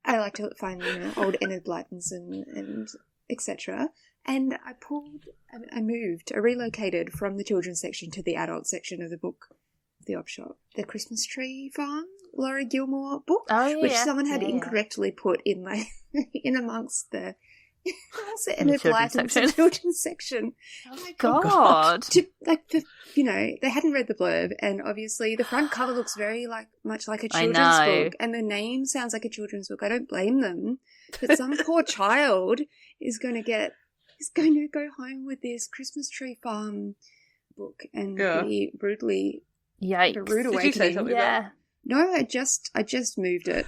I like to find old Enid Blytons and etc. And I relocated from the children's section to the adult section of the op shop. The Christmas Tree Farm, Laurie Gilmore book, Oh, yeah. which someone had Yeah, yeah. incorrectly put in in amongst the In the Enid children's Blytons section. children's section. Oh, God. They hadn't read the blurb, and obviously the front cover looks very much like a I children's know. book, and the name sounds like a children's book. I don't blame them, but some poor child is going to go home with this Christmas Tree Farm book and Yeah. be brutally Yikes. a rude Did you say awakening. something? Yeah. No, I just moved it.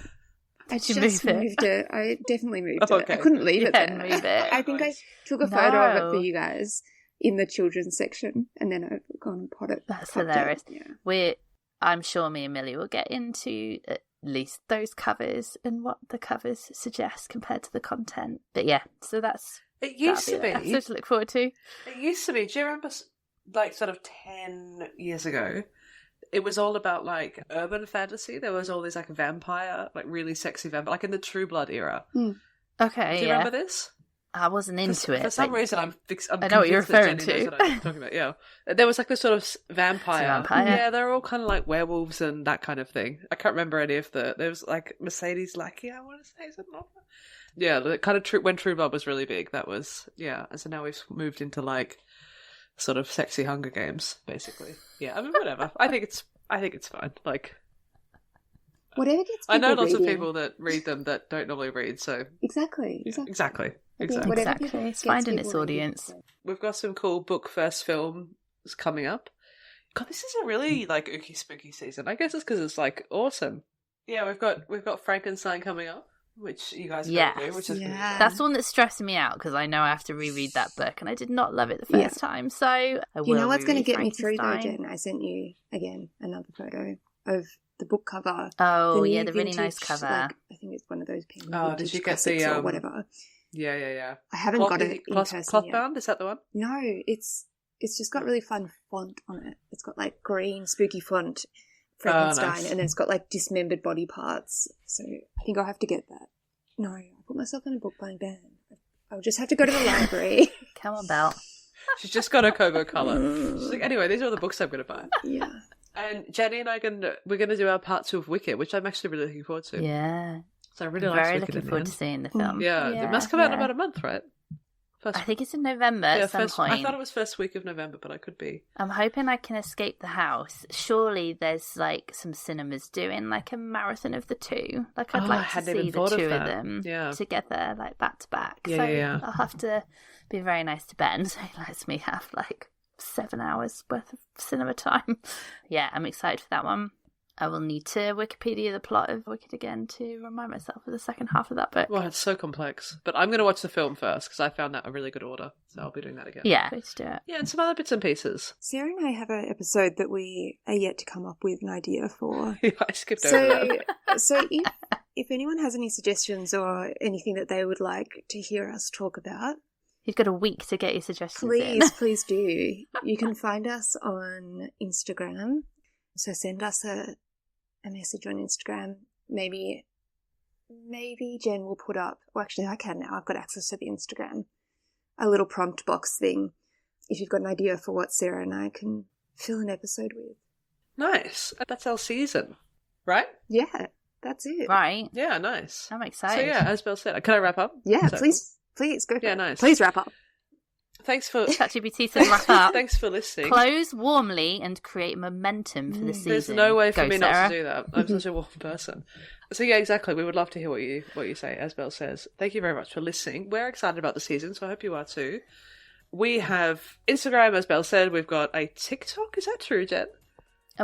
I Did you just move it? moved it. I definitely moved Oh, it. I okay. couldn't leave it Yeah, there. move it. I think I Nice. took a photo of it No. for you guys in the children's section, and then I've gone and pot it. That's popped it. hilarious. Yeah. I'm sure me and Millie will get into at least those covers and what the covers suggest compared to the content. But yeah, so that's It used to that'll be an be. episode to look forward to. It used to be. Do you remember, like, sort of 10 years ago? It was all about, like, urban fantasy. There was all these, like, vampire, like, really sexy vampire, like in the True Blood era. Okay, Do you yeah. remember this? I wasn't into it. For some but reason, I'm I know what you're referring referring to. What I'm talking about. Yeah, there was like this sort of vampire. vampire. Yeah, they're all kind of like werewolves and that kind of thing. I can't remember any of the. There was like Mercedes Lackey. I want to say something like that. Yeah, the kind of when True Blood was really big. That was and so now we've moved into like sort of sexy Hunger Games, basically. Yeah, I mean whatever. I think it's fine. Like. Whatever gets people I know lots reading. of people that read them that don't normally read, so Exactly. exactly. Whatever Exactly. It's finding its audience. We've got some cool book first films coming up. God, this is a really like ooky spooky season. I guess it's because it's like awesome. Yeah, we've got Frankenstein coming up, which you guys Yes. do, which is Yeah. good. That's the one that's stressing me out because I know I have to reread that book, and I did not love it the first time. So I will. You know what's going to reread get me through though, Frankenstein. Jen? I sent you again another photo of the book cover. Oh new yeah, the really nice vintage, cover. like, I think it's one of those Penguin Oh, did Vintage you get Classics the, or whatever. Yeah. I haven't got it in person Cloth yet. bound, is that the one? No, it's just got really fun font on it. It's got like green spooky font, Frankenstein, nice. and then it's got like dismembered body parts. So I think I'll have to get that. No, I put myself in a book buying ban. I'll just have to go to the library. Come on, Belle. She's just got a Kobo colour. She's like, anyway, these are all the books I'm going to buy. Yeah. And Jenny and I we're going to do our part 2 of Wicked, which I'm actually really looking forward to. Yeah, So I really I'm like very Wicked looking in the forward end. to seeing the film. Yeah, it must come out in about a month, right? I think it's in November at some point. I thought it was first week of November, but I could be. I'm hoping I can escape the house. Surely there's like some cinemas doing like a marathon of the two. Like I'd I like to hadn't see even the thought of two of that. them Yeah. together, like back to back. Yeah, So yeah. I'll have to be very nice to Ben, so he lets me have like 7 hours worth of cinema time. Yeah, I'm excited for that one. I will need to Wikipedia the plot of Wicked again to remind myself of the second half of that book. Well, it's so complex. But I'm going to watch the film first because I found that a really good order. So I'll be doing that again. Yeah, let's do it. Yeah, and some other bits and pieces. Sarah and I have an episode that we are yet to come up with an idea for. Yeah, I skipped over that. So if anyone has any suggestions or anything that they would like to hear us talk about, You've got a week to get your suggestions in. please do. You can find us on Instagram. So send us a message on Instagram. Maybe Jen will put up, well actually I can now, I've got access to the Instagram, a little prompt box thing if you've got an idea for what Sarah and I can fill an episode with. Nice. That's our season, right? Yeah, that's it. Right. Yeah, nice. I'm So excited. yeah, as Bill said, can I wrap up? Yeah, So- please go for Yeah, it. nice. Please wrap up. Thanks for ChatGPT said wrap up. Thanks for listening. Close warmly and create momentum for the season. There's no way for Go, me Sarah. not to do that. I'm such a warm person. So yeah, exactly. We would love to hear what you say, as Belle says. Thank you very much for listening. We're excited about the season, so I hope you are too. We have Instagram, as Belle said. We've got a TikTok. Is that true, Jen?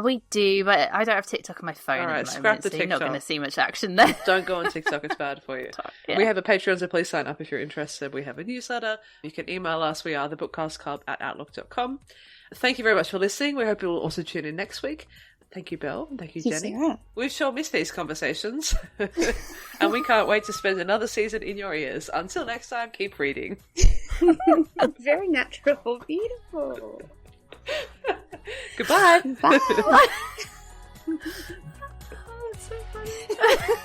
We do, but I don't have TikTok on my phone All right, at the scrap moment, the so you're not TikTok. going to see much action there. Don't go on TikTok. It's bad for you. Yeah. We have a Patreon, so please sign up if you're interested. We have a newsletter. You can email us. We are the Bookcast Club at outlook.com. Thank you very much for listening. We hope you will also tune in next week. Thank you, Belle. And thank you, Thank you, Jenny. Sarah. We've sure missed these conversations. And we can't wait to spend another season in your ears. Until next time, keep reading. Very natural. Beautiful. Goodbye. Bye. Oh, it's so funny.